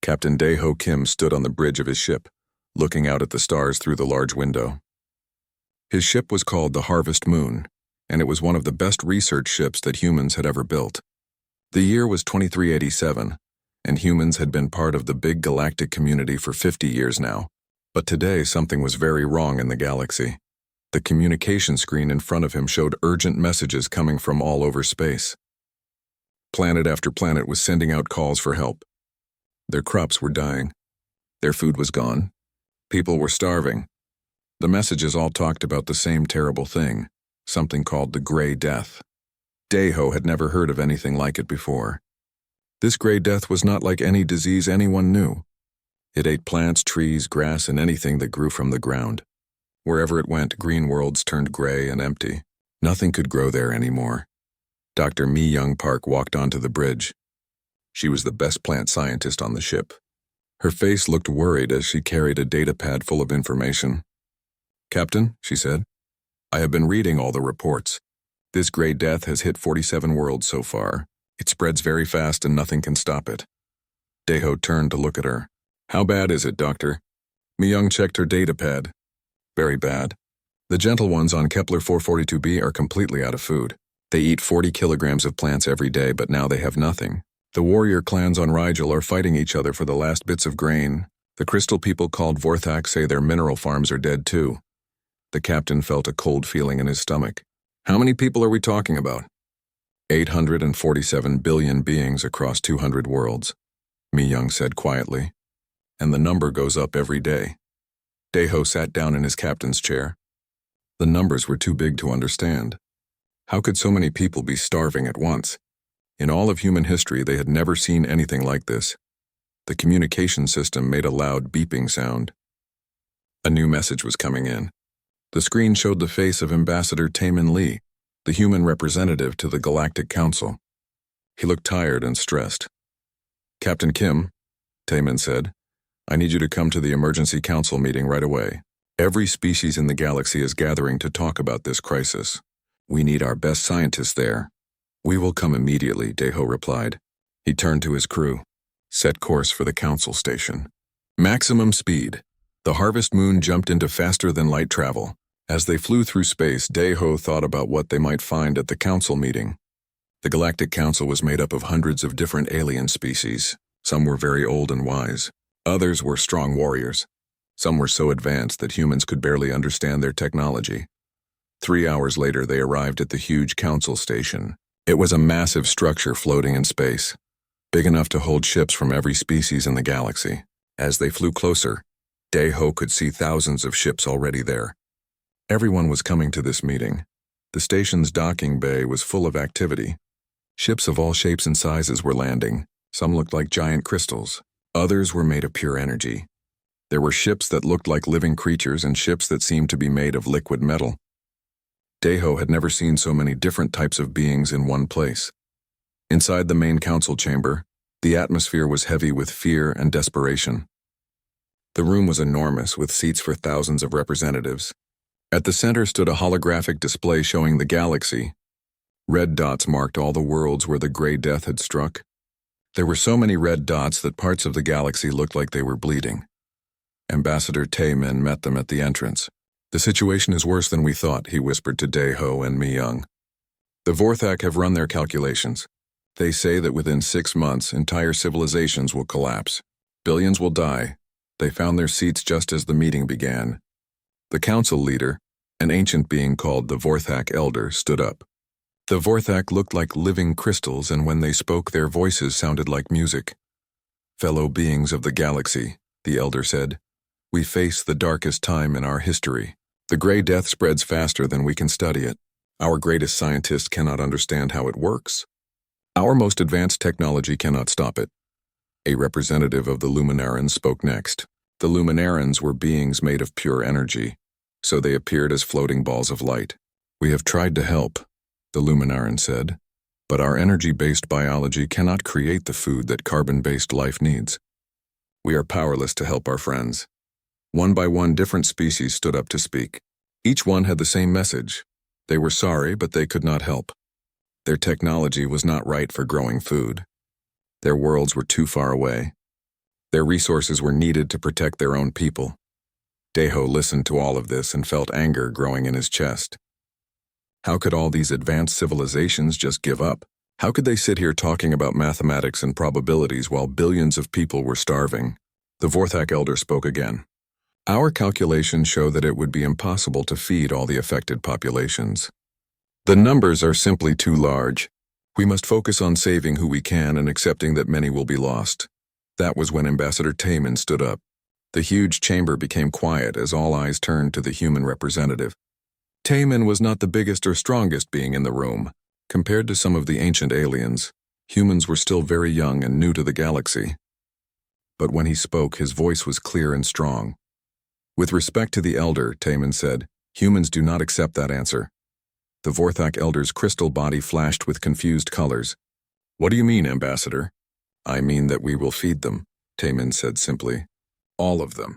Captain Dae-ho Kim stood on the bridge of his ship, looking out at the stars through the large window. His ship was called the Harvest Moon, and it was one of the best research ships that humans had ever built. The year was 2387, and humans had been part of the big galactic community for 50 years now. But today something was very wrong in the galaxy. The communication screen in front of him showed urgent messages coming from all over space. Planet after planet was sending out calls for help. Their crops were dying. Their food was gone. People were starving. The messages all talked about the same terrible thing, something called the Gray Death. Dae-ho had never heard of anything like it before. This Gray Death was not like any disease anyone knew. It ate plants, trees, grass, and anything that grew from the ground. Wherever it went, green worlds turned gray and empty. Nothing could grow there anymore. Dr. Mi-young Park walked onto the bridge. She was the best plant scientist on the ship. Her face looked worried as she carried a data pad full of information. "Captain," she said, "I have been reading all the reports. This Gray Death has hit 47 worlds so far. It spreads very fast and nothing can stop it." Dae-ho turned to look at her. "How bad is it, Doctor?" Mi-young checked her data pad. "Very bad. The gentle ones on Kepler 442b are completely out of food. They eat 40 kilograms of plants every day, but now they have nothing. The warrior clans on Rigel are fighting each other for the last bits of grain. The crystal people called Vorthak say their mineral farms are dead too." The captain felt a cold feeling in his stomach. "How many people are we talking about?" 847 billion beings across 200 worlds, Mi-young said quietly. "And the number goes up every day." Dae-ho sat down in his captain's chair. The numbers were too big to understand. How could so many people be starving at once? In all of human history, they had never seen anything like this. The communication system made a loud beeping sound. A new message was coming in. The screen showed the face of Ambassador Taemin Lee, the human representative to the Galactic Council. He looked tired and stressed. "Captain Kim," Taemin said, "I need you to come to the emergency council meeting right away. Every species in the galaxy is gathering to talk about this crisis. We need our best scientists there." "We will come immediately," Dae-ho replied. He turned to his crew. "Set course for the council station. Maximum speed." The Harvest Moon jumped into faster-than-light travel. As they flew through space, Dae-ho thought about what they might find at the council meeting. The Galactic Council was made up of hundreds of different alien species. Some were very old and wise. Others were strong warriors. Some were so advanced that humans could barely understand their technology. 3 hours later, they arrived at the huge council station. It was a massive structure floating in space, big enough to hold ships from every species in the galaxy. As they flew closer, Dae-ho could see thousands of ships already there. Everyone was coming to this meeting. The station's docking bay was full of activity. Ships of all shapes and sizes were landing. Some looked like giant crystals. Others were made of pure energy. There were ships that looked like living creatures and ships that seemed to be made of liquid metal. Dae-ho had never seen so many different types of beings in one place. Inside the main council chamber, the atmosphere was heavy with fear and desperation. The room was enormous, with seats for thousands of representatives. At the center stood a holographic display showing the galaxy. Red dots marked all the worlds where the Gray Death had struck. There were so many red dots that parts of the galaxy looked like they were bleeding. Ambassador Taemin met them at the entrance. "The situation is worse than we thought," he whispered to Dae-ho and Mi-young. "The Vorthak have run their calculations. They say that within 6 months, entire civilizations will collapse. Billions will die. They found their seats just as the meeting began." The council leader, an ancient being called the Vorthak Elder, stood up. The Vorthak looked like living crystals, and when they spoke, their voices sounded like music. "Fellow beings of the galaxy," the Elder said, "we face the darkest time in our history. The Gray Death spreads faster than we can study it. Our greatest scientists cannot understand how it works. Our most advanced technology cannot stop it." A representative of the Luminarans spoke next. The Luminarans were beings made of pure energy, so they appeared as floating balls of light. "We have tried to help," the Luminaran said, "but our energy-based biology cannot create the food that carbon-based life needs. We are powerless to help our friends." One by one, different species stood up to speak. Each one had the same message. They were sorry, but they could not help. Their technology was not right for growing food. Their worlds were too far away. Their resources were needed to protect their own people. Deho listened to all of this and felt anger growing in his chest. How could all these advanced civilizations just give up? How could they sit here talking about mathematics and probabilities while billions of people were starving? The Vorthak elder spoke again. Our calculations show that it would be impossible to feed all the affected populations. The numbers are simply too large. We must focus on saving who we can and accepting that many will be lost. That was when Ambassador Taman stood up. The huge chamber became quiet as all eyes turned to the human representative. Taman was not the biggest or strongest being in the room. Compared to some of the ancient aliens, humans were still very young and new to the galaxy. But when he spoke, his voice was clear and strong. With respect to the elder, Taman said, humans do not accept that answer. The Vorthak elder's crystal body flashed with confused colors. What do you mean, Ambassador? I mean that we will feed them, Taman said simply. All of them.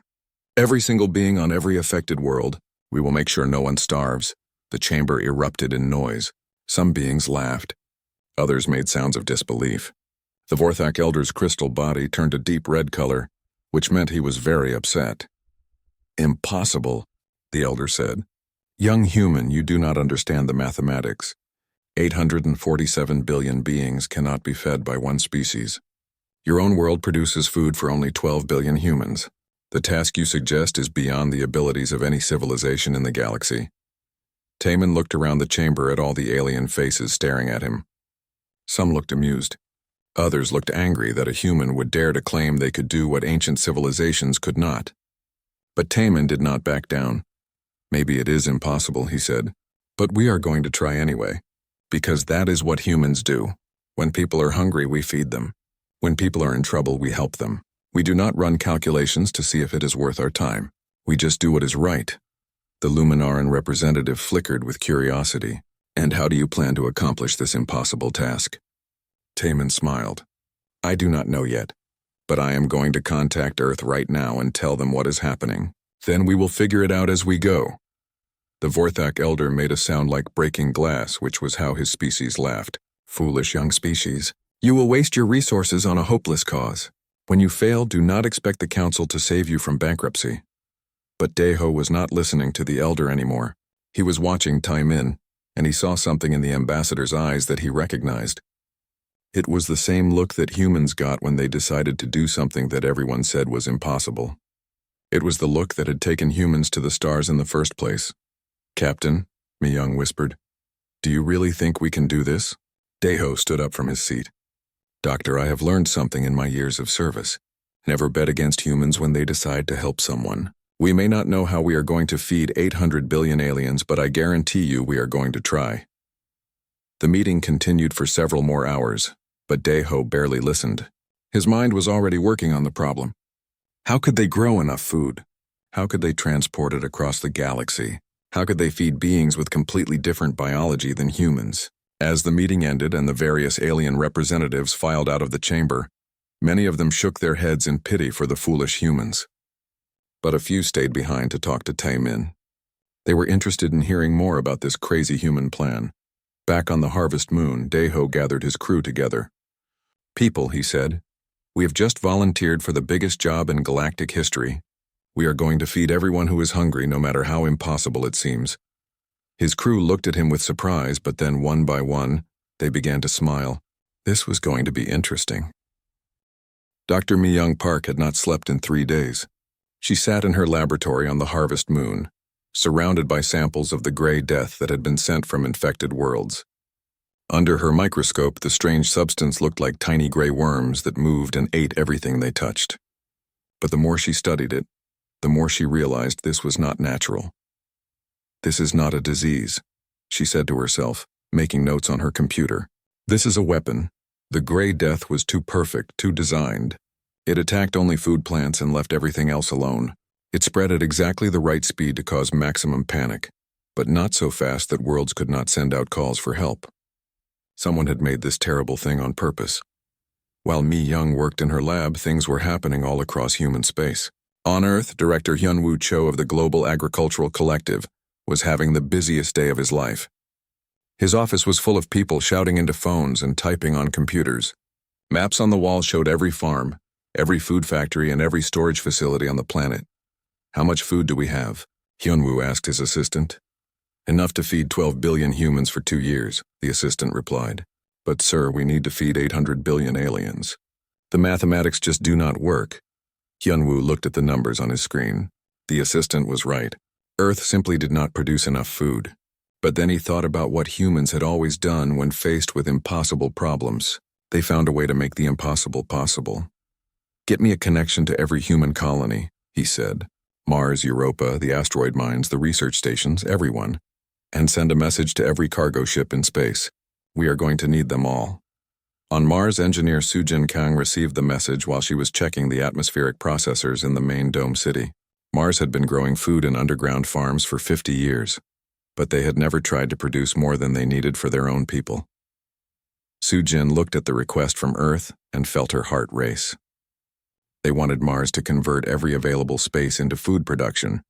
Every single being on every affected world. We will make sure no one starves. The chamber erupted in noise. Some beings laughed. Others made sounds of disbelief. The Vorthak elder's crystal body turned a deep red color, which meant he was very upset. Impossible, the elder said. Young human, you do not understand the mathematics. 847 billion beings cannot be fed by one species. Your own world produces food for only 12 billion humans. The task you suggest is beyond the abilities of any civilization in the galaxy. Taman looked around the chamber at all the alien faces staring at him. Some looked amused. Others looked angry that a human would dare to claim they could do what ancient civilizations could not. But Taman did not back down. Maybe it is impossible, he said, but we are going to try anyway. Because that is what humans do. When people are hungry, we feed them. When people are in trouble, we help them. We do not run calculations to see if it is worth our time. We just do what is right. The Luminaran representative flickered with curiosity. And how do you plan to accomplish this impossible task? Taman smiled. I do not know yet, but I am going to contact Earth right now and tell them what is happening. Then we will figure it out as we go. The Vorthak elder made a sound like breaking glass, which was how his species laughed. Foolish young species. You will waste your resources on a hopeless cause. When you fail, do not expect the council to save you from bankruptcy. But Deho was not listening to the elder anymore. He was watching Taman, and he saw something in the ambassador's eyes that he recognized. It was the same look that humans got when they decided to do something that everyone said was impossible. It was the look that had taken humans to the stars in the first place. Captain, Mi-young whispered, do you really think we can do this? Deho stood up from his seat. Doctor, I have learned something in my years of service. Never bet against humans when they decide to help someone. We may not know how we are going to feed 800 billion aliens, but I guarantee you we are going to try. The meeting continued for several more hours, but Deho barely listened. His mind was already working on the problem. How could they grow enough food? How could they transport it across the galaxy? How could they feed beings with completely different biology than humans? As the meeting ended and the various alien representatives filed out of the chamber, many of them shook their heads in pity for the foolish humans. But a few stayed behind to talk to Taman. They were interested in hearing more about this crazy human plan. Back on the Harvest Moon, Deho gathered his crew together. People, he said, we have just volunteered for the biggest job in galactic history. We are going to feed everyone who is hungry, no matter how impossible it seems. His crew looked at him with surprise, but then one by one, they began to smile. This was going to be interesting. Dr. Mi-young Park had not slept in 3 days. She sat in her laboratory on the Harvest Moon, surrounded by samples of the gray death that had been sent from infected worlds. Under her microscope, the strange substance looked like tiny gray worms that moved and ate everything they touched. But the more she studied it, the more she realized this was not natural. This is not a disease, she said to herself, making notes on her computer. This is a weapon. The gray death was too perfect, too designed. It attacked only food plants and left everything else alone. It spread at exactly the right speed to cause maximum panic, but not so fast that worlds could not send out calls for help. Someone had made this terrible thing on purpose. While Mi-young worked in her lab, things were happening all across human space. On Earth, Director Hyunwoo Cho of the Global Agricultural Collective was having the busiest day of his life. His office was full of people shouting into phones and typing on computers. Maps on the wall showed every farm, every food factory and every storage facility on the planet. How much food do we have? Hyunwoo asked his assistant. Enough to feed 12 billion humans for 2 years, the assistant replied. But sir, we need to feed 800 billion aliens. The mathematics just do not work. Hyunwoo looked at the numbers on his screen. The assistant was right. Earth simply did not produce enough food. But then he thought about what humans had always done when faced with impossible problems. They found a way to make the impossible possible. Get me a connection to every human colony, he said. Mars, Europa, the asteroid mines, the research stations, everyone. And send a message to every cargo ship in space. We are going to need them all. On Mars, engineer Sujin Kang received the message while she was checking the atmospheric processors in the main dome city. Mars had been growing food in underground farms for 50 years, but they had never tried to produce more than they needed for their own people. Sujin looked at the request from Earth and felt her heart race. They wanted Mars to convert every available space into food production.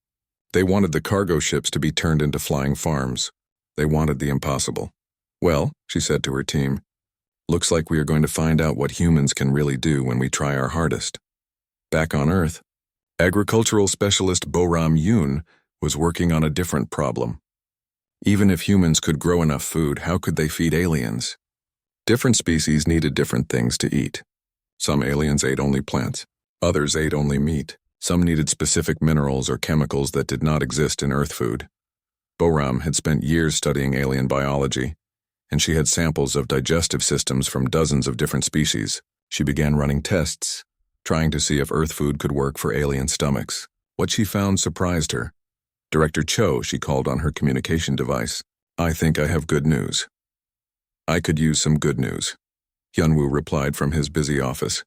They wanted the cargo ships to be turned into flying farms. They wanted the impossible. Well, she said to her team, looks like we are going to find out what humans can really do when we try our hardest. Back on Earth, agricultural specialist Boram Yoon was working on a different problem. Even if humans could grow enough food, how could they feed aliens? Different species needed different things to eat. Some aliens ate only plants. Others ate only meat. Some needed specific minerals or chemicals that did not exist in Earth food. Boram had spent years studying alien biology, and she had samples of digestive systems from dozens of different species. She began running tests, trying to see if Earth food could work for alien stomachs. What she found surprised her. Director Cho, she called on her communication device. I think I have good news. I could use some good news. Hyunwoo replied from his busy office.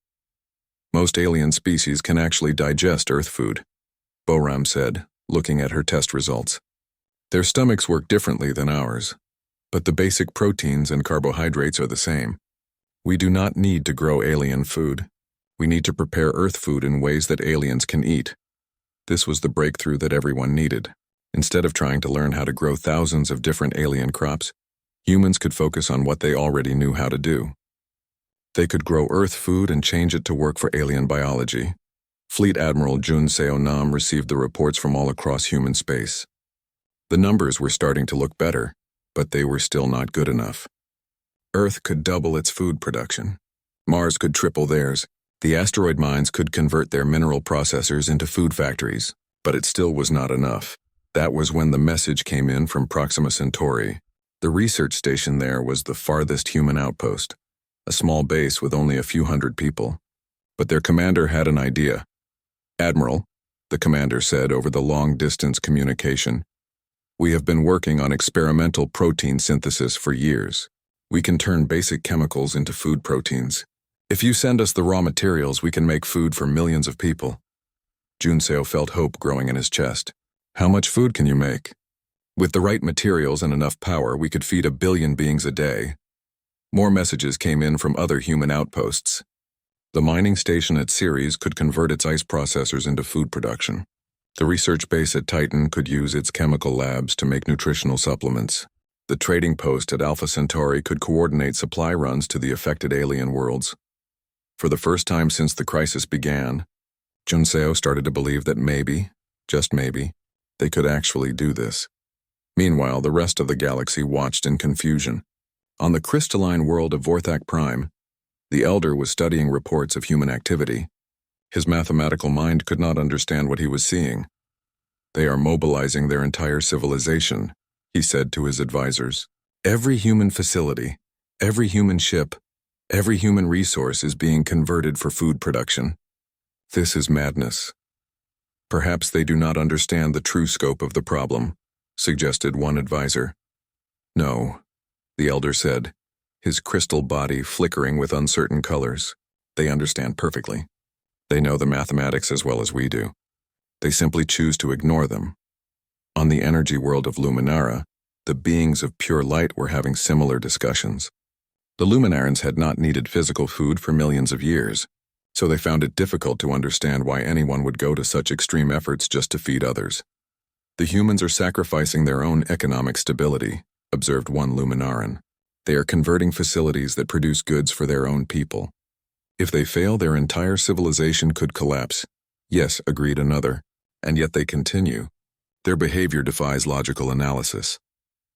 Most alien species can actually digest Earth food, Boram said, looking at her test results. Their stomachs work differently than ours, but the basic proteins and carbohydrates are the same. We do not need to grow alien food. We need to prepare Earth food in ways that aliens can eat. This was the breakthrough that everyone needed. Instead of trying to learn how to grow thousands of different alien crops, humans could focus on what they already knew how to do. They could grow Earth food and change it to work for alien biology. Fleet Admiral Jun Seo-nam received the reports from all across human space. The numbers were starting to look better, but they were still not good enough. Earth could double its food production. Mars could triple theirs. The asteroid mines could convert their mineral processors into food factories, but it still was not enough. That was when the message came in from Proxima Centauri. The research station there was the farthest human outpost, a small base with only a few hundred people. But their commander had an idea. Admiral, the commander said over the long-distance communication, we have been working on experimental protein synthesis for years. We can turn basic chemicals into food proteins. If you send us the raw materials, we can make food for millions of people. Junseo felt hope growing in his chest. How much food can you make? With the right materials and enough power, we could feed 1 billion beings a day. More messages came in from other human outposts. The mining station at Ceres could convert its ice processors into food production. The research base at Titan could use its chemical labs to make nutritional supplements. The trading post at Alpha Centauri could coordinate supply runs to the affected alien worlds. For the first time since the crisis began, Junseo started to believe that maybe, just maybe, they could actually do this. Meanwhile, the rest of the galaxy watched in confusion. On the crystalline world of Vorthak Prime, the Elder was studying reports of human activity. His mathematical mind could not understand what he was seeing. They are mobilizing their entire civilization, he said to his advisors. Every human facility, every human ship, every human resource is being converted for food production. This is madness. Perhaps they do not understand the true scope of the problem, suggested one advisor. No, the Elder said, his crystal body flickering with uncertain colors. They understand perfectly. They know the mathematics as well as we do. They simply choose to ignore them. On the energy world of Luminara, the beings of pure light were having similar discussions. The Luminarans had not needed physical food for millions of years, so they found it difficult to understand why anyone would go to such extreme efforts just to feed others. The humans are sacrificing their own economic stability, observed one Luminaran. They are converting facilities that produce goods for their own people. If they fail, their entire civilization could collapse. Yes, agreed another. And yet they continue. Their behavior defies logical analysis.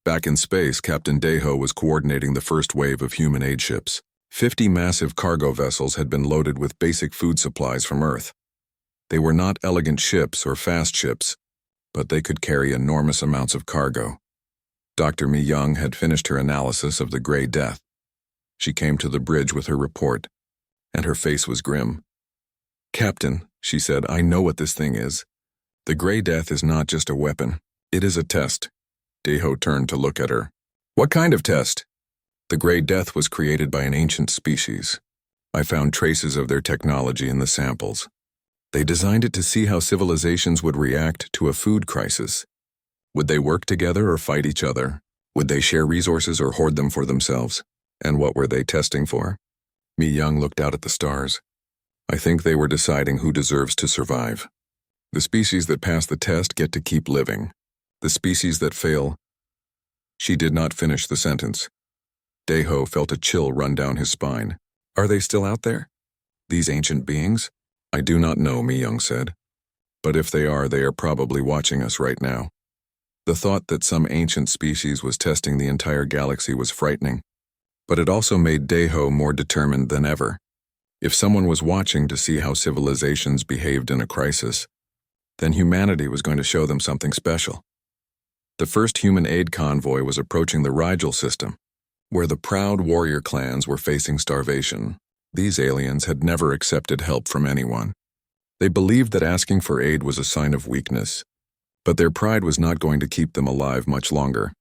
Back in space, Captain Deho was coordinating the first wave of human aid ships. 50 massive cargo vessels had been loaded with basic food supplies from Earth. They were not elegant ships or fast ships, but they could carry enormous amounts of cargo. Dr. Mi Young had finished her analysis of the Gray Death. She came to the bridge with her report, and her face was grim. "Captain," she said, "I know what this thing is. The Gray Death is not just a weapon. It is a test." Deho turned to look at her. "What kind of test?" "The Gray Death was created by an ancient species. I found traces of their technology in the samples. They designed it to see how civilizations would react to a food crisis. Would they work together or fight each other? Would they share resources or hoard them for themselves? And what were they testing for?" Mi Young looked out at the stars. "I think they were deciding who deserves to survive. The species that pass the test get to keep living. The species that fail—" She did not finish the sentence. Deho felt a chill run down his spine. "Are they still out there? These ancient beings?" "I do not know," Mi Young said. "But if they are probably watching us right now." The thought that some ancient species was testing the entire galaxy was frightening, but it also made Deho more determined than ever. If someone was watching to see how civilizations behaved in a crisis, then humanity was going to show them something special. The first human aid convoy was approaching the Rigel system, where the proud warrior clans were facing starvation. These aliens had never accepted help from anyone. They believed that asking for aid was a sign of weakness, but their pride was not going to keep them alive much longer.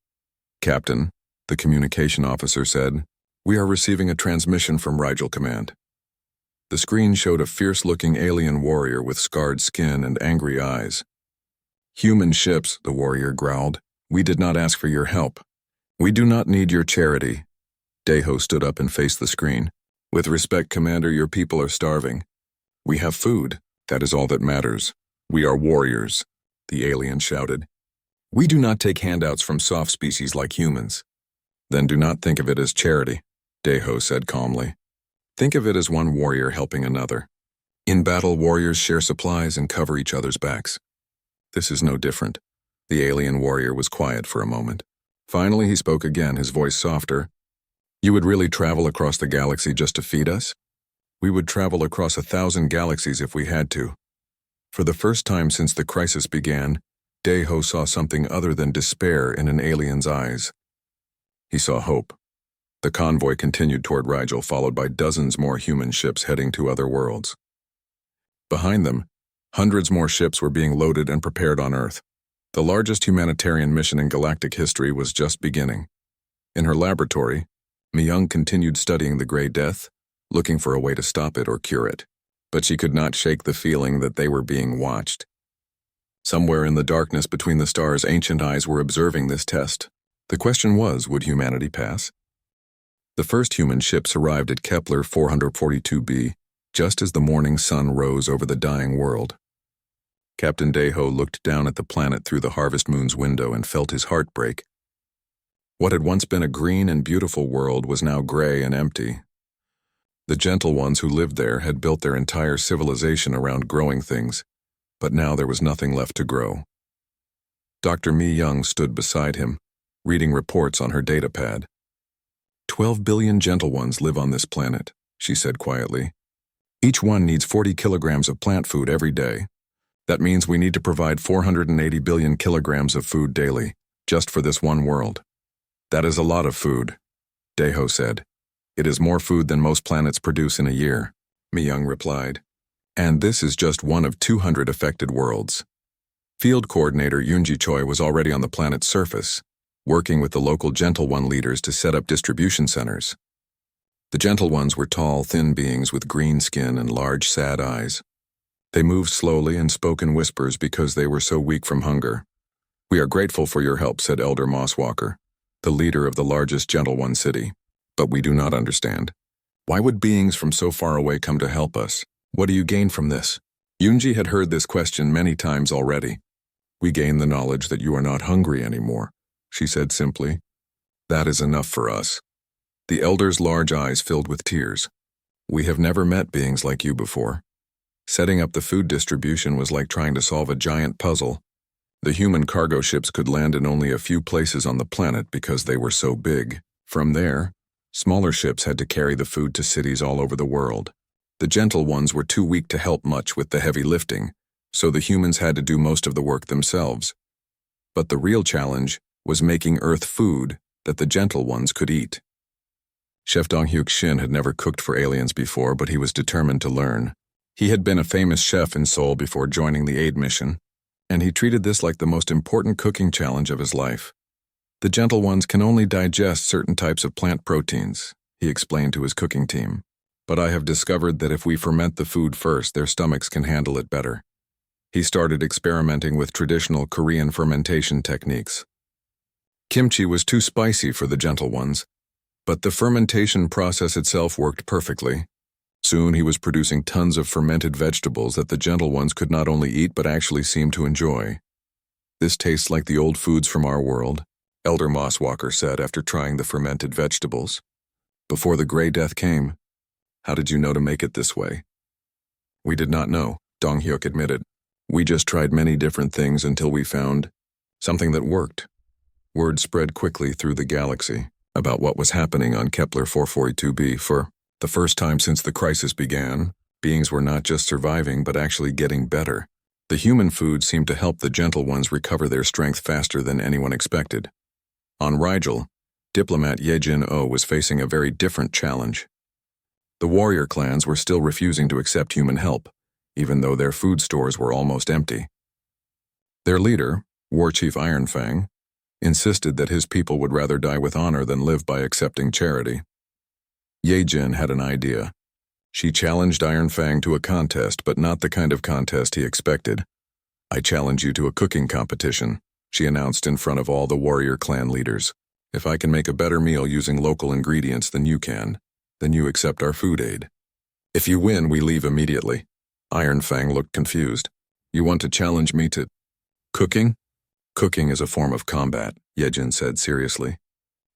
"Captain," the communication officer said, "we are receiving a transmission from Rigel Command." The screen showed a fierce-looking alien warrior with scarred skin and angry eyes. "Human ships," the warrior growled. "We did not ask for your help. We do not need your charity." Deho stood up and faced the screen. "With respect, Commander, your people are starving. We have food. That is all that matters. We are warriors," the alien shouted. "We do not take handouts from soft species like humans." "Then do not think of it as charity," Deho said calmly. "Think of it as one warrior helping another. In battle, warriors share supplies and cover each other's backs. This is no different." The alien warrior was quiet for a moment. Finally, he spoke again, his voice softer. "You would really travel across the galaxy just to feed us?" "We would travel across 1,000 galaxies if we had to." For the first time since the crisis began, Deho saw something other than despair in an alien's eyes. He saw hope. The convoy continued toward Rigel, followed by dozens more human ships heading to other worlds. Behind them, hundreds more ships were being loaded and prepared on Earth. The largest humanitarian mission in galactic history was just beginning. In her laboratory, Mi Young continued studying the Gray Death, looking for a way to stop it or cure it. But she could not shake the feeling that they were being watched. Somewhere in the darkness between the stars, ancient eyes were observing this test. The question was, would humanity pass? The first human ships arrived at Kepler 442b, just as the morning sun rose over the dying world. Captain Deho looked down at the planet through the harvest moon's window and felt his heart break. What had once been a green and beautiful world was now gray and empty. The gentle ones who lived there had built their entire civilization around growing things, but now there was nothing left to grow. Dr. Mi Young stood beside him, reading reports on her datapad. 12 billion gentle ones live on this planet, she said quietly. Each one needs 40 kilograms of plant food every day. That means we need to provide 480 billion kilograms of food daily, just for this one world. That is a lot of food, Deho said. It is more food than most planets produce in a year, Mi Young replied. And this is just one of 200 affected worlds. Field Coordinator Yoonji Choi was already on the planet's surface, working with the local Gentle One leaders to set up distribution centers. The Gentle Ones were tall, thin beings with green skin and large, sad eyes. They moved slowly and spoke in whispers because they were so weak from hunger. "We are grateful for your help," said Elder Mosswalker, the leader of the largest Gentle One city. "But we do not understand. Why would beings from so far away come to help us? What do you gain from this?" Yoonji had heard this question many times already. "We gain the knowledge that you are not hungry anymore," she said simply. "That is enough for us." The elder's large eyes filled with tears. We have never met beings like you before. Setting up the food distribution was like trying to solve a giant puzzle. The human cargo ships could land in only a few places on the planet because they were so big. From there, smaller ships had to carry the food to cities all over the world. The gentle ones were too weak to help much with the heavy lifting, so the humans had to do most of the work themselves. But the real challenge was making Earth food that the gentle ones could eat. Chef Dong-hyuk Shin had never cooked for aliens before, but he was determined to learn. He had been a famous chef in Seoul before joining the aid mission, and he treated this like the most important cooking challenge of his life. The gentle ones can only digest certain types of plant proteins, he explained to his cooking team. But I have discovered that if we ferment the food first, their stomachs can handle it better. He started experimenting with traditional Korean fermentation techniques. Kimchi was too spicy for the gentle ones, but the fermentation process itself worked perfectly. Soon he was producing tons of fermented vegetables that the gentle ones could not only eat but actually seemed to enjoy. This tastes like the old foods from our world, Elder Mosswalker said after trying the fermented vegetables. Before the Gray Death came, how did you know to make it this way? We did not know, Dong-hyuk admitted. We just tried many different things until we found something that worked. Word spread quickly through the galaxy about what was happening on Kepler 442b. For the first time since the crisis began, beings were not just surviving but actually getting better. The human food seemed to help the gentle ones recover their strength faster than anyone expected. On Rigel, diplomat Ye Jin-oh was facing a very different challenge. The warrior clans were still refusing to accept human help, even though their food stores were almost empty. Their leader, War Chief Iron Fang, insisted that his people would rather die with honor than live by accepting charity. Ye Jin had an idea. She challenged Iron Fang to a contest, but not the kind of contest he expected. I challenge you to a cooking competition, she announced in front of all the warrior clan leaders. If I can make a better meal using local ingredients than you can, then you accept our food aid. If you win, we leave immediately. Iron Fang looked confused. You want to challenge me to cooking? Cooking is a form of combat, Ye Jin said seriously.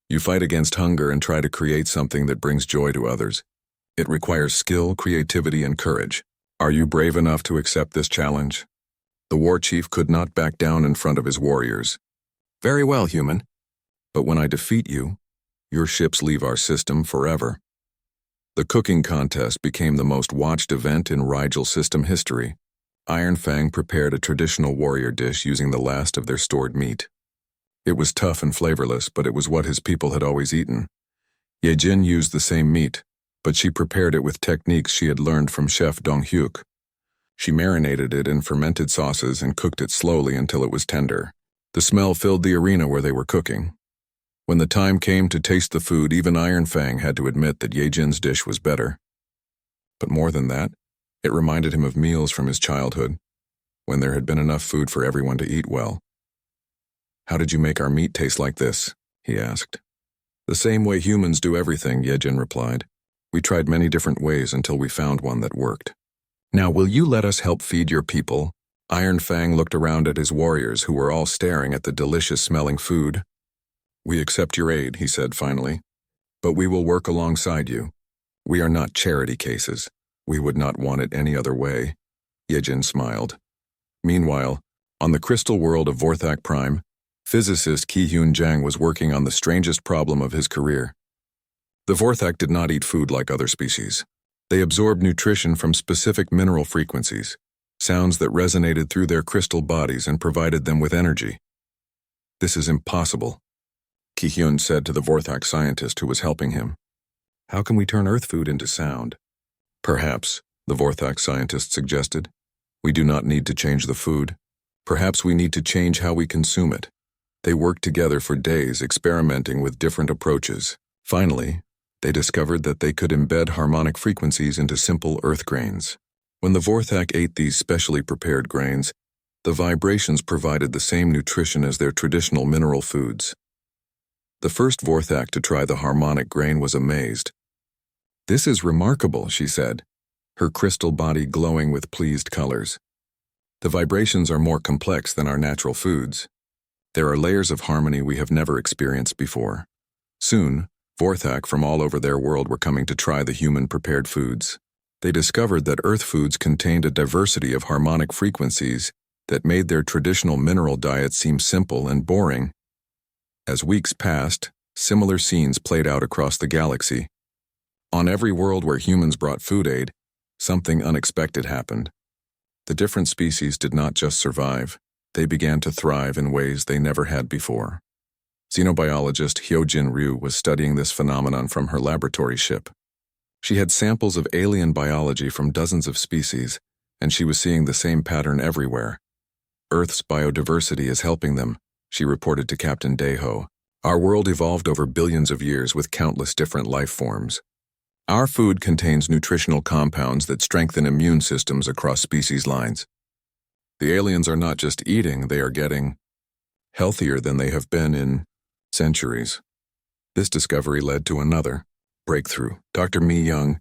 You fight against hunger and try to create something that brings joy to others. It requires skill, creativity, and courage. Are you brave enough to accept this challenge? The war chief could not back down in front of his warriors. Very well, human. But when I defeat you, your ships leave our system forever. The cooking contest became the most watched event in Rigel system history. Iron Fang prepared a traditional warrior dish using the last of their stored meat. It was tough and flavorless, but it was what his people had always eaten. Ye Jin used the same meat, but she prepared it with techniques she had learned from Chef Dong-hyuk. She marinated it in fermented sauces and cooked it slowly until it was tender. The smell filled the arena where they were cooking. When the time came to taste the food, even Iron Fang had to admit that Ye Jin's dish was better. But more than that, it reminded him of meals from his childhood, when there had been enough food for everyone to eat well. How did you make our meat taste like this? He asked. The same way humans do everything, Ye Jin replied. We tried many different ways until we found one that worked. Now will you let us help feed your people? Iron Fang looked around at his warriors who were all staring at the delicious-smelling food. We accept your aid, he said finally, but we will work alongside you. We are not charity cases. We would not want it any other way. Ye Jin smiled. Meanwhile, on the crystal world of Vorthak Prime, physicist Ki-Hyun Jang was working on the strangest problem of his career. The Vorthak did not eat food like other species. They absorbed nutrition from specific mineral frequencies, sounds that resonated through their crystal bodies and provided them with energy. This is impossible, Ki-Hyun said to the Vorthak scientist who was helping him. How can we turn Earth food into sound? Perhaps, the Vorthak scientist suggested. We do not need to change the food. Perhaps we need to change how we consume it. They worked together for days, experimenting with different approaches. Finally, they discovered that they could embed harmonic frequencies into simple earth grains. When the Vorthak ate these specially prepared grains, the vibrations provided the same nutrition as their traditional mineral foods. The first Vorthak to try the harmonic grain was amazed. This is remarkable, she said, her crystal body glowing with pleased colors. The vibrations are more complex than our natural foods. There are layers of harmony we have never experienced before. Soon, Vorthak from all over their world were coming to try the human-prepared foods. They discovered that Earth foods contained a diversity of harmonic frequencies that made their traditional mineral diet seem simple and boring. As weeks passed, similar scenes played out across the galaxy. On every world where humans brought food aid, something unexpected happened. The different species did not just survive, they began to thrive in ways they never had before. Xenobiologist Hyojin Ryu was studying this phenomenon from her laboratory ship. She had samples of alien biology from dozens of species, and she was seeing the same pattern everywhere. Earth's biodiversity is helping them, she reported to Captain Deho. Our world evolved over billions of years with countless different life forms. Our food contains nutritional compounds that strengthen immune systems across species lines. The aliens are not just eating, they are getting healthier than they have been in centuries. This discovery led to another breakthrough. Dr. Mi Young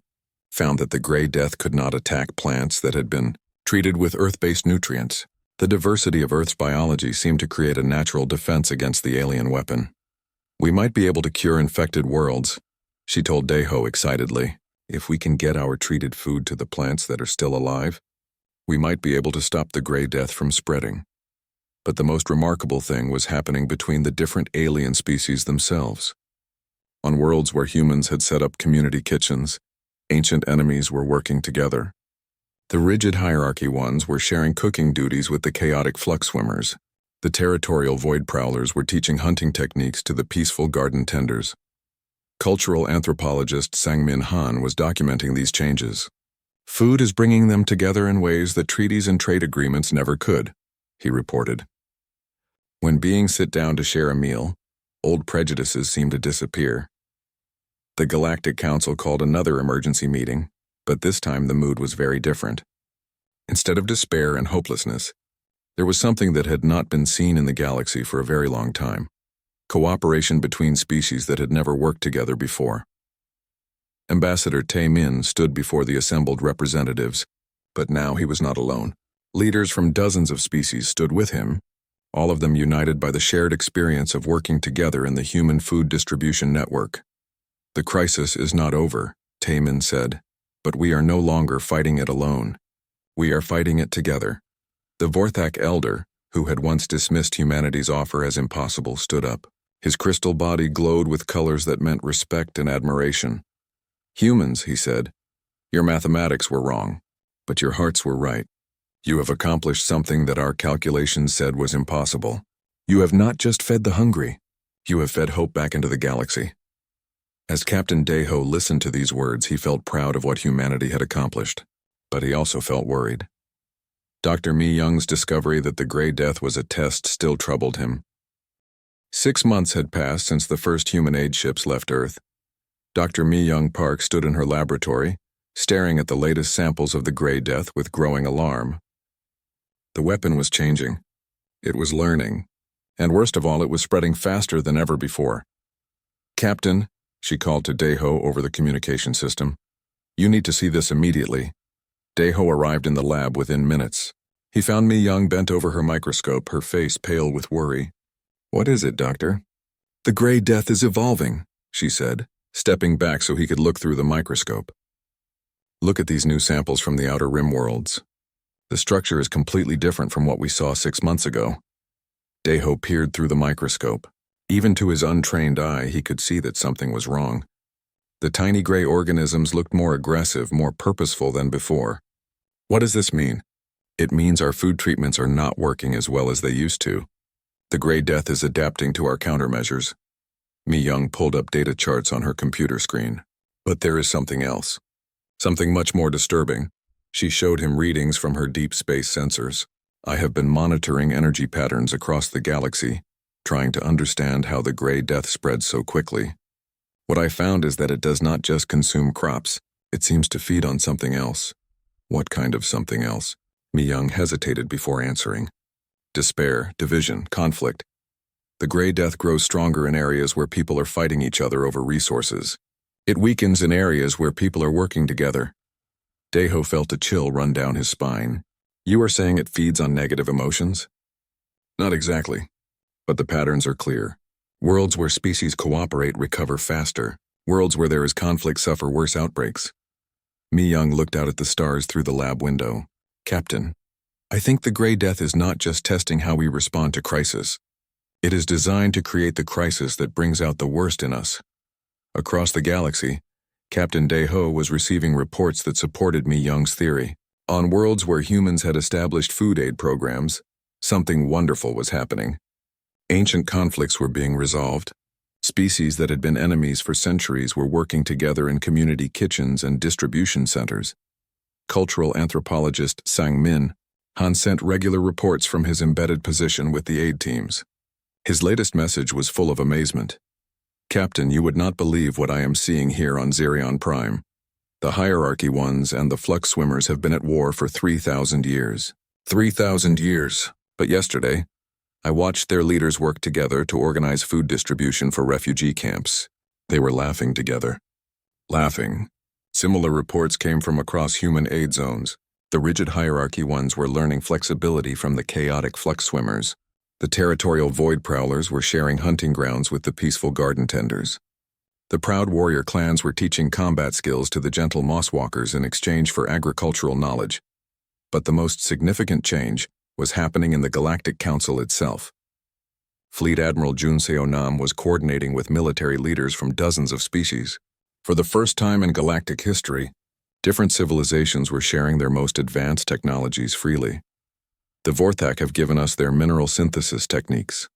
found that the Gray Death could not attack plants that had been treated with Earth-based nutrients. The diversity of Earth's biology seemed to create a natural defense against the alien weapon. We might be able to cure infected worlds, she told Deho excitedly. If we can get our treated food to the plants that are still alive, we might be able to stop the Gray Death from spreading. But the most remarkable thing was happening between the different alien species themselves. On worlds where humans had set up community kitchens, ancient enemies were working together. The rigid hierarchy ones were sharing cooking duties with the chaotic flux swimmers. The territorial void prowlers were teaching hunting techniques to the peaceful garden tenders. Cultural anthropologist Sangmin Han was documenting these changes. Food is bringing them together in ways that treaties and trade agreements never could, he reported. When beings sit down to share a meal, old prejudices seem to disappear. The Galactic Council called another emergency meeting, but this time the mood was very different. Instead of despair and hopelessness, there was something that had not been seen in the galaxy for a very long time: cooperation between species that had never worked together before. Ambassador Tae Min stood before the assembled representatives, but now he was not alone. Leaders from dozens of species stood with him, all of them united by the shared experience of working together in the human food distribution network. The crisis is not over, Tae Min said, but we are no longer fighting it alone. We are fighting it together. The Vorthak elder, who had once dismissed humanity's offer as impossible, stood up. His crystal body glowed with colors that meant respect and admiration. Humans, he said, your mathematics were wrong, but your hearts were right. You have accomplished something that our calculations said was impossible. You have not just fed the hungry, you have fed hope back into the galaxy. As Captain Deho listened to these words, he felt proud of what humanity had accomplished, but he also felt worried. Dr. Mi Young's discovery that the Gray Death was a test still troubled him. 6 months had passed since the first human aid ships left Earth. Dr. Mi Young Park stood in her laboratory, staring at the latest samples of the Gray Death with growing alarm. The weapon was changing. It was learning. And worst of all, it was spreading faster than ever before. Captain, she called to Deho over the communication system, you need to see this immediately. Deho arrived in the lab within minutes. He found Mi Young bent over her microscope, her face pale with worry. What is it, Doctor? The Gray Death is evolving, she said, stepping back so he could look through the microscope. Look at these new samples from the outer rim worlds. The structure is completely different from what we saw 6 months ago. Deho peered through the microscope. Even to his untrained eye, he could see that something was wrong. The tiny gray organisms looked more aggressive, more purposeful than before. What does this mean? It means our food treatments are not working as well as they used to. The Gray Death is adapting to our countermeasures. Mi Young pulled up data charts on her computer screen. But there is something else. Something much more disturbing. She showed him readings from her deep space sensors. I have been monitoring energy patterns across the galaxy, trying to understand how the Gray Death spreads so quickly. What I found is that it does not just consume crops, it seems to feed on something else. What kind of something else? Mi Young hesitated before answering. Despair, division, conflict. The Gray Death grows stronger in areas where people are fighting each other over resources. It weakens in areas where people are working together. Deho felt a chill run down his spine. You are saying it feeds on negative emotions? Not exactly. But the patterns are clear. Worlds where species cooperate recover faster. Worlds where there is conflict suffer worse outbreaks. Mi Young looked out at the stars through the lab window. Captain, I think the Grey Death is not just testing how we respond to crisis. It is designed to create the crisis that brings out the worst in us. Across the galaxy, Captain Deho was receiving reports that supported Mi Young's theory. On worlds where humans had established food aid programs, something wonderful was happening. Ancient conflicts were being resolved. Species that had been enemies for centuries were working together in community kitchens and distribution centers. Cultural anthropologist Sang Min Han sent regular reports from his embedded position with the aid teams. His latest message was full of amazement. Captain, you would not believe what I am seeing here on Xerion Prime. The Hierarchy Ones and the Flux Swimmers have been at war for 3,000 years. 3,000 years. But yesterday, I watched their leaders work together to organize food distribution for refugee camps. They were laughing together. Laughing. Similar reports came from across human aid zones. The rigid Hierarchy Ones were learning flexibility from the chaotic Flux Swimmers. The territorial Void Prowlers were sharing hunting grounds with the peaceful Garden Tenders. The proud warrior clans were teaching combat skills to the gentle Mosswalkers in exchange for agricultural knowledge. But the most significant change was happening in the Galactic Council itself. Fleet Admiral Junseo Nam was coordinating with military leaders from dozens of species. For the first time in galactic history, different civilizations were sharing their most advanced technologies freely. The Vorthak have given us their mineral synthesis techniques,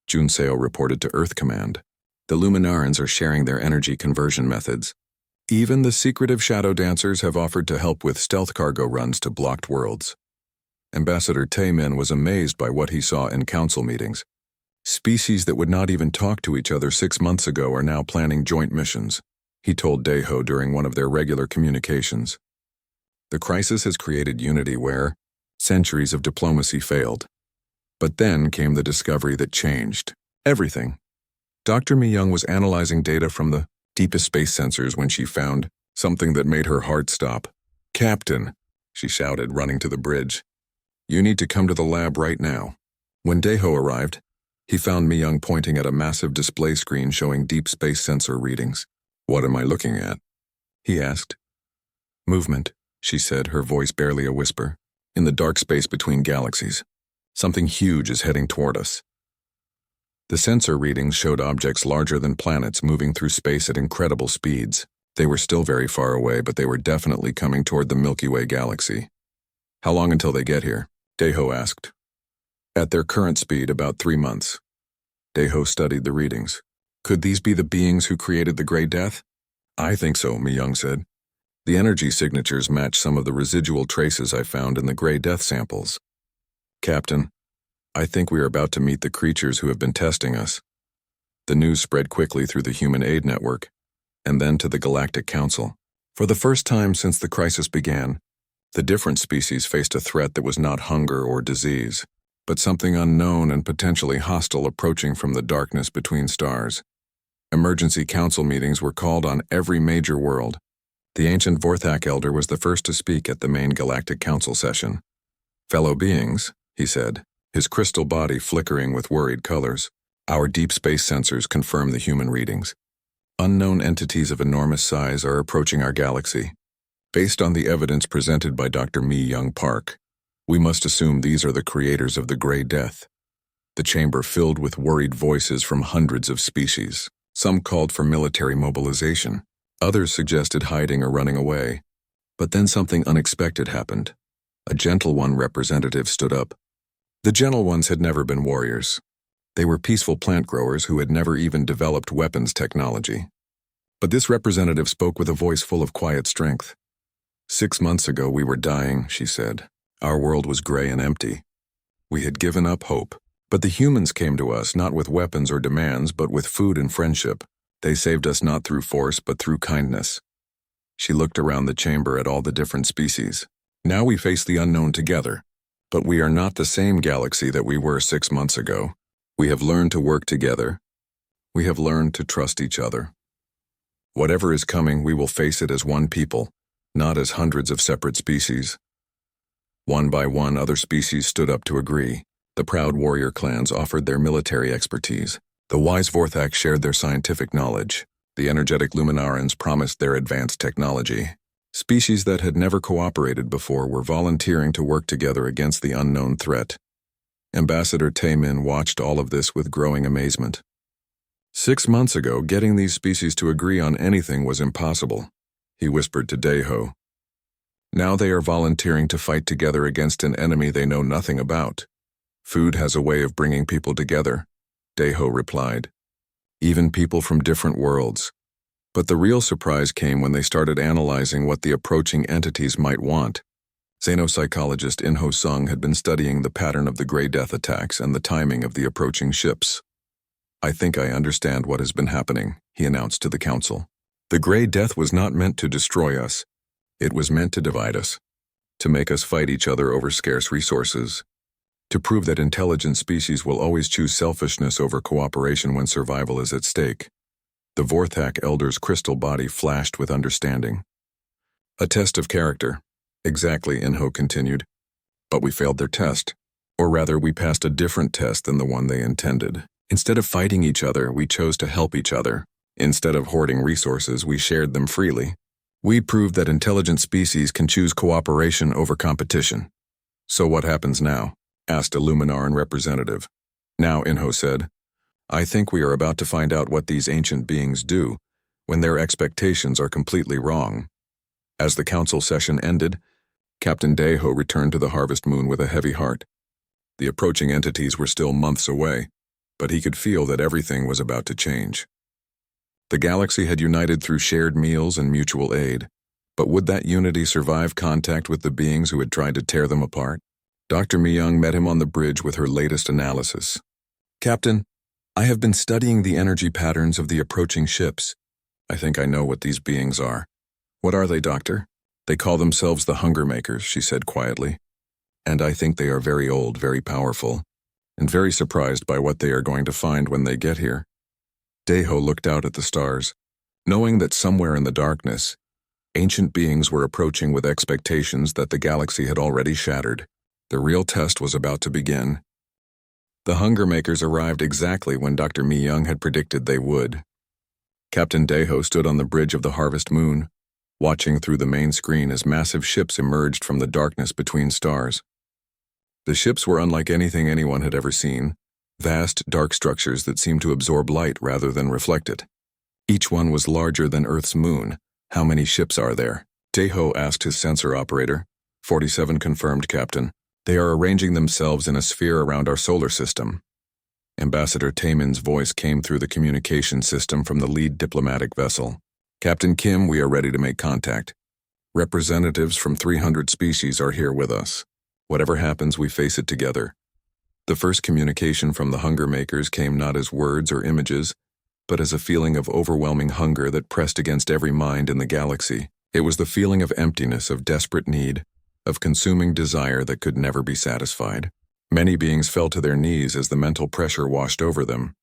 Junseo reported to Earth Command. The Luminarans are sharing their energy conversion methods. Even the secretive Shadow Dancers have offered to help with stealth cargo runs to blocked worlds. Ambassador Taemin was amazed by what he saw in council meetings. Species that would not even talk to each other 6 months ago are now planning joint missions, he told Deho during one of their regular communications. The crisis has created unity where centuries of diplomacy failed. But then came the discovery that changed everything. Dr. Mi Young was analyzing data from the deepest space sensors when she found something that made her heart stop. Captain, she shouted, running to the bridge. You need to come to the lab right now. When Deho arrived, he found Mi Young pointing at a massive display screen showing deep space sensor readings. What am I looking at? He asked. Movement, she said, her voice barely a whisper. In the dark space between galaxies. Something huge is heading toward us. The sensor readings showed objects larger than planets moving through space at incredible speeds. They were still very far away, but they were definitely coming toward the Milky Way galaxy. How long until they get here? Deho asked. At their current speed, about 3 months. Deho studied the readings. Could these be the beings who created the Grey Death? I think so, Mi Young said. The energy signatures match some of the residual traces I found in the Grey Death samples. Captain, I think we are about to meet the creatures who have been testing us. The news spread quickly through the Human Aid Network, and then to the Galactic Council. For the first time since the crisis began, the different species faced a threat that was not hunger or disease, but something unknown and potentially hostile approaching from the darkness between stars. Emergency council meetings were called on every major world. The ancient Vorthak elder was the first to speak at the main Galactic Council session. Fellow beings, he said, his crystal body flickering with worried colors, our deep space sensors confirm the human readings. Unknown entities of enormous size are approaching our galaxy. Based on the evidence presented by Dr. Mi Young Park, we must assume these are the creators of the Grey Death. The chamber filled with worried voices from hundreds of species. Some called for military mobilization. Others suggested hiding or running away. But then something unexpected happened. A Gentle One representative stood up. The Gentle Ones had never been warriors. They were peaceful plant growers who had never even developed weapons technology. But this representative spoke with a voice full of quiet strength. 6 months ago we were dying, she said. Our world was gray and empty. We had given up hope. But the humans came to us not with weapons or demands, but with food and friendship. They saved us not through force, but through kindness. She looked around the chamber at all the different species. Now we face the unknown together. But we are not the same galaxy that we were 6 months ago. We have learned to work together. We have learned to trust each other. Whatever is coming, we will face it as one people, not as hundreds of separate species. One by one, other species stood up to agree. The proud warrior clans offered their military expertise. The wise Vorthak shared their scientific knowledge. The energetic Luminarans promised their advanced technology. Species that had never cooperated before were volunteering to work together against the unknown threat. Ambassador Taemin watched all of this with growing amazement. 6 months ago, getting these species to agree on anything was impossible, he whispered to Daeho. Now they are volunteering to fight together against an enemy they know nothing about. Food has a way of bringing people together, Daeho replied. Even people from different worlds. But the real surprise came when they started analyzing what the approaching entities might want. Xenopsychologist In-ho Sung had been studying the pattern of the Grey Death attacks and the timing of the approaching ships. I think I understand what has been happening, he announced to the council. The Grey Death was not meant to destroy us. It was meant to divide us, to make us fight each other over scarce resources, to prove that intelligent species will always choose selfishness over cooperation when survival is at stake. The Vorthak Elder's crystal body flashed with understanding. A test of character. Exactly, In-ho continued. But we failed their test. Or rather, we passed a different test than the one they intended. Instead of fighting each other, we chose to help each other. Instead of hoarding resources, we shared them freely. We proved that intelligent species can choose cooperation over competition. So what happens now? Asked a Luminaran representative. Now, In-ho said, I think we are about to find out what these ancient beings do when their expectations are completely wrong. As the council session ended, Captain Daeho returned to the Harvest Moon with a heavy heart. The approaching entities were still months away, but he could feel that everything was about to change. The galaxy had united through shared meals and mutual aid, but would that unity survive contact with the beings who had tried to tear them apart? Dr. Mi-young met him on the bridge with her latest analysis. Captain, I have been studying the energy patterns of the approaching ships. I think I know what these beings are. What are they, Doctor? They call themselves the Hunger Makers, she said quietly. And I think they are very old, very powerful, and very surprised by what they are going to find when they get here. Daeho looked out at the stars, knowing that somewhere in the darkness, ancient beings were approaching with expectations that the galaxy had already shattered. The real test was about to begin. The Hunger Makers arrived exactly when Dr. Mi-young had predicted they would. Captain Daeho stood on the bridge of the Harvest Moon, watching through the main screen as massive ships emerged from the darkness between stars. The ships were unlike anything anyone had ever seen, vast, dark structures that seemed to absorb light rather than reflect it. Each one was larger than Earth's moon. How many ships are there? Daeho asked his sensor operator. 47 confirmed, Captain. They are arranging themselves in a sphere around our solar system. Ambassador Taemin's voice came through the communication system from the lead diplomatic vessel. Captain Kim, we are ready to make contact. Representatives from 300 species are here with us. Whatever happens, we face it together. The first communication from the Hunger Makers came not as words or images, but as a feeling of overwhelming hunger that pressed against every mind in the galaxy. It was the feeling of emptiness, of desperate need, of consuming desire that could never be satisfied. Many beings fell to their knees as the mental pressure washed over them.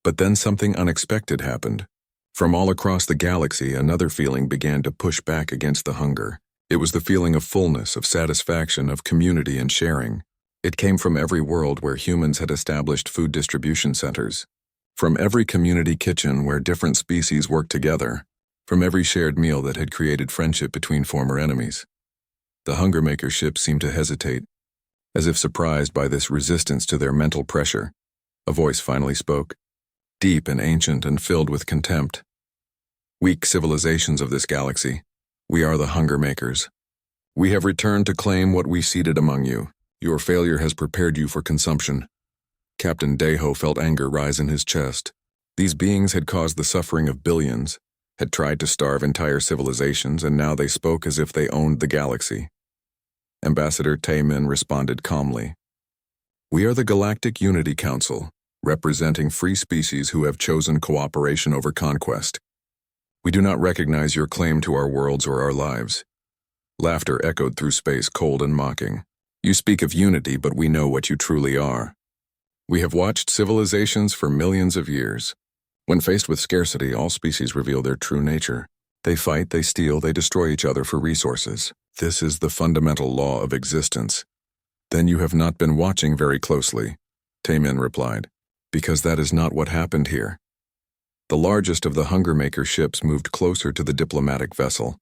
But then something unexpected happened. From all across the galaxy, another feeling began to push back against the hunger. It was the feeling of fullness, of satisfaction, of community and sharing. It came from every world where humans had established food distribution centers. From every community kitchen where different species worked together. From every shared meal that had created friendship between former enemies. The Hunger Maker ships seemed to hesitate, as if surprised by this resistance to their mental pressure. A voice finally spoke, deep and ancient and filled with contempt. Weak civilizations of this galaxy, we are the Hunger Makers. We have returned to claim what we ceded among you. Your failure has prepared you for consumption. Captain Daeho felt anger rise in his chest. These beings had caused the suffering of billions, had tried to starve entire civilizations, and now they spoke as if they owned the galaxy. Ambassador Taemin responded calmly. We are the Galactic Unity Council, representing free species who have chosen cooperation over conquest. We do not recognize your claim to our worlds or our lives. Laughter echoed through space, cold and mocking. You speak of unity, but we know what you truly are. We have watched civilizations for millions of years. When faced with scarcity, all species reveal their true nature. They fight, they steal, they destroy each other for resources. This is the fundamental law of existence. Then you have not been watching very closely, Taemin replied, because that is not what happened here. The largest of the Hunger Maker ships moved closer to the diplomatic vessel.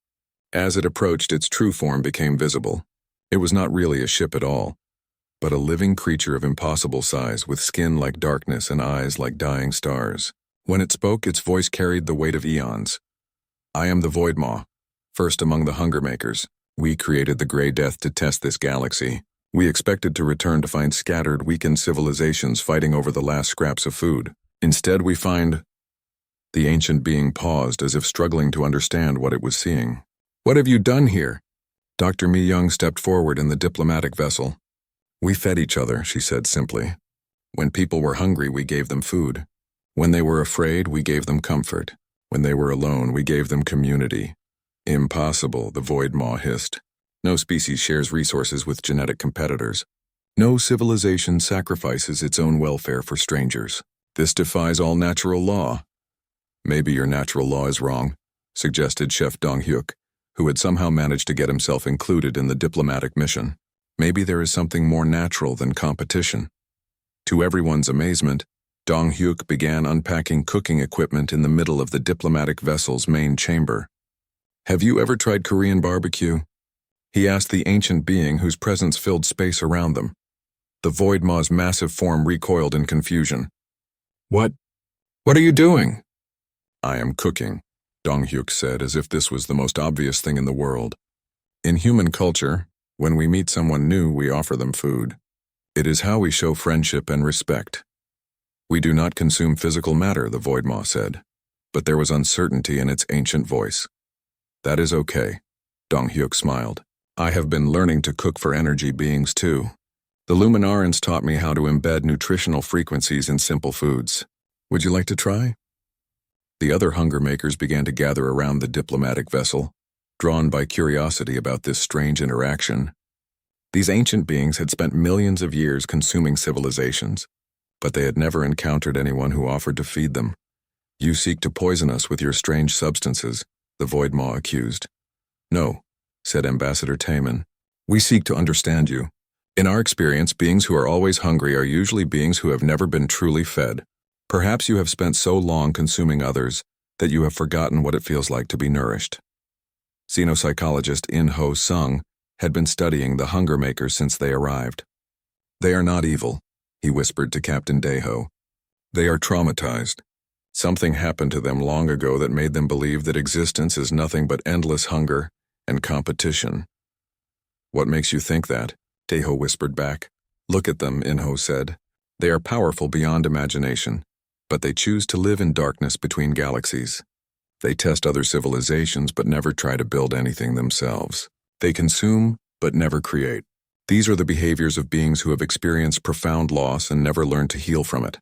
As it approached, its true form became visible. It was not really a ship at all, but a living creature of impossible size with skin like darkness and eyes like dying stars. When it spoke, its voice carried the weight of eons. I am the Void Maw, first among the Hunger Makers. We created the Grey Death to test this galaxy. We expected to return to find scattered, weakened civilizations fighting over the last scraps of food. Instead, we find... The ancient being paused as if struggling to understand what it was seeing. What have you done here? Dr. Mi-young stepped forward in the diplomatic vessel. We fed each other, she said simply. When people were hungry, we gave them food. When they were afraid, we gave them comfort. When they were alone, we gave them community. Impossible, the Void Maw hissed. No species shares resources with genetic competitors. No civilization sacrifices its own welfare for strangers. This defies all natural law. Maybe your natural law is wrong, suggested Chef Dong-hyuk, who had somehow managed to get himself included in the diplomatic mission. Maybe there is something more natural than competition. To everyone's amazement, Dong-hyuk began unpacking cooking equipment in the middle of the diplomatic vessel's main chamber. Have you ever tried Korean barbecue? He asked the ancient being whose presence filled space around them. The Void Maw's massive form recoiled in confusion. What are you doing? I am cooking, Dong-hyuk said, as if this was the most obvious thing in the world. In human culture, when we meet someone new, we offer them food. It is how we show friendship and respect. We do not consume physical matter, the Void Maw said, but there was uncertainty in its ancient voice. That is okay, Dong-hyuk smiled. I have been learning to cook for energy beings too. The Luminarans taught me how to embed nutritional frequencies in simple foods. Would you like to try? The other Hunger Makers began to gather around the diplomatic vessel, drawn by curiosity about this strange interaction. These ancient beings had spent millions of years consuming civilizations, but they had never encountered anyone who offered to feed them. You seek to poison us with your strange substances, the Void Maw accused. No, said Ambassador Taemin. We seek to understand you. In our experience, beings who are always hungry are usually beings who have never been truly fed. Perhaps you have spent so long consuming others that you have forgotten what it feels like to be nourished. Xenopsychologist In-ho Sung had been studying the Hunger Makers since they arrived. They are not evil, he whispered to Captain Daeho. They are traumatized. Something happened to them long ago that made them believe that existence is nothing but endless hunger and competition. What makes you think that? Daeho whispered back. Look at them, In-ho said. They are powerful beyond imagination, but they choose to live in darkness between galaxies. They test other civilizations but never try to build anything themselves. They consume but never create. These are the behaviors of beings who have experienced profound loss and never learned to heal from it.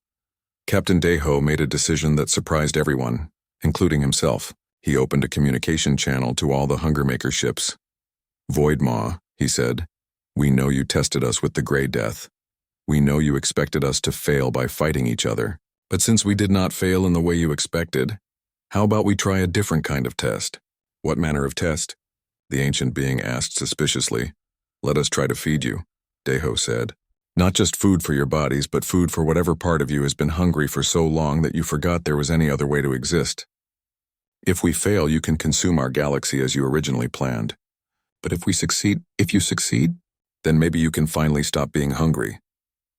Captain Daeho made a decision that surprised everyone, including himself. He opened a communication channel to all the Hunger Maker ships. Void Maw, he said, we know you tested us with the Grey Death. We know you expected us to fail by fighting each other. But since we did not fail in the way you expected, how about we try a different kind of test? What manner of test? The ancient being asked suspiciously. Let us try to feed you, Daeho said. Not just food for your bodies, but food for whatever part of you has been hungry for so long that you forgot there was any other way to exist. If we fail, you can consume our galaxy as you originally planned. But if you succeed, then maybe you can finally stop being hungry.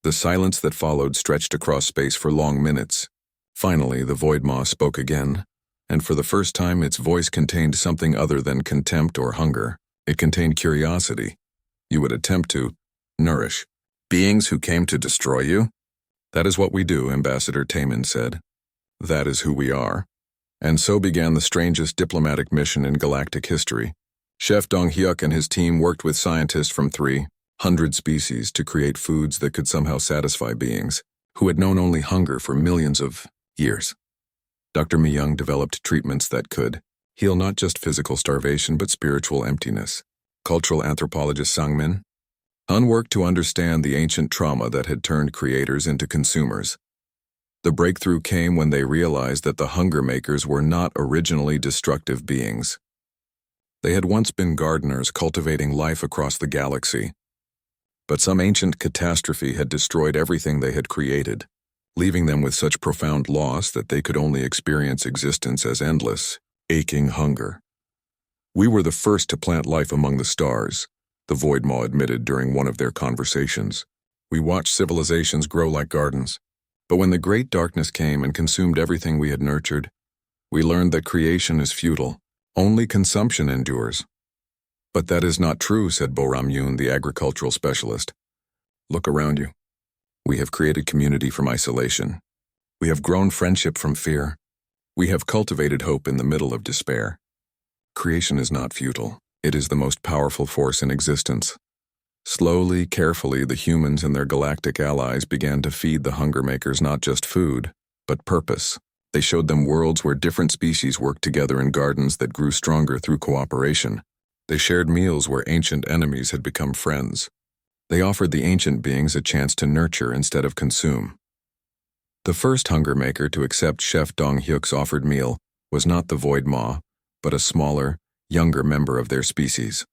The silence that followed stretched across space for long minutes. Finally, the Void Maw spoke again, and for the first time its voice contained something other than contempt or hunger. It contained curiosity. You would attempt to nourish beings who came to destroy you? That is what we do, Ambassador Taemin said. That is who we are. And so began the strangest diplomatic mission in galactic history. Chef Dong-hyuk and his team worked with scientists from 300 species to create foods that could somehow satisfy beings who had known only hunger for millions of years. Dr. Mi-young developed treatments that could heal not just physical starvation but spiritual emptiness. Cultural anthropologist Sang-min worked to understand the ancient trauma that had turned creators into consumers. The breakthrough came when they realized that the Hunger Makers were not originally destructive beings. They had once been gardeners cultivating life across the galaxy. But some ancient catastrophe had destroyed everything they had created, leaving them with such profound loss that they could only experience existence as endless, aching hunger. "We were the first to plant life among the stars," the Void Maw admitted during one of their conversations. "We watched civilizations grow like gardens. But when the Great Darkness came and consumed everything we had nurtured, we learned that creation is futile. Only consumption endures." "But that is not true," said Boram Yun, the agricultural specialist. "Look around you. We have created community from isolation. We have grown friendship from fear. We have cultivated hope in the middle of despair. Creation is not futile. It is the most powerful force in existence." Slowly, carefully, the humans and their galactic allies began to feed the hunger makers not just food, but purpose. They showed them worlds where different species worked together in gardens that grew stronger through cooperation. They shared meals where ancient enemies had become friends. They offered the ancient beings a chance to nurture instead of consume. The first hunger maker to accept Chef Dong Hyuk's offered meal was not the Void Maw, but a smaller, younger member of their species.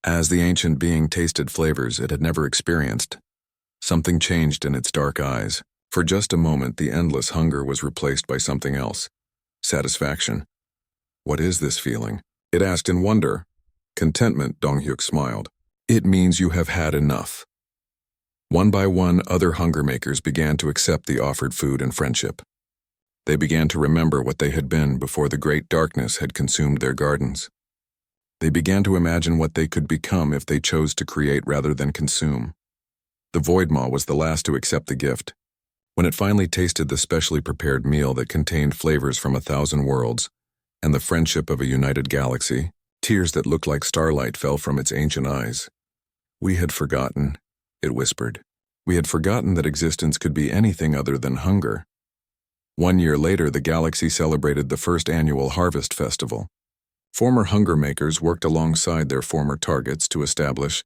As the ancient being tasted flavors it had never experienced, something changed in its dark eyes. For just a moment, the endless hunger was replaced by something else: satisfaction. "What is this feeling?" it asked in wonder. "Contentment," Dong Hyuk smiled. "It means you have had enough." One by one, other hunger makers began to accept the offered food and friendship. They began to remember what they had been before the Great Darkness had consumed their gardens. They began to imagine what they could become if they chose to create rather than consume. The Void Maw was the last to accept the gift. When it finally tasted the specially prepared meal that contained flavors from 1,000 worlds and the friendship of a united galaxy, tears that looked like starlight fell from its ancient eyes. "We had forgotten," it whispered. "We had forgotten that existence could be anything other than hunger." 1 year later, the galaxy celebrated the first annual Harvest Festival. Former hunger makers worked alongside their former targets to establish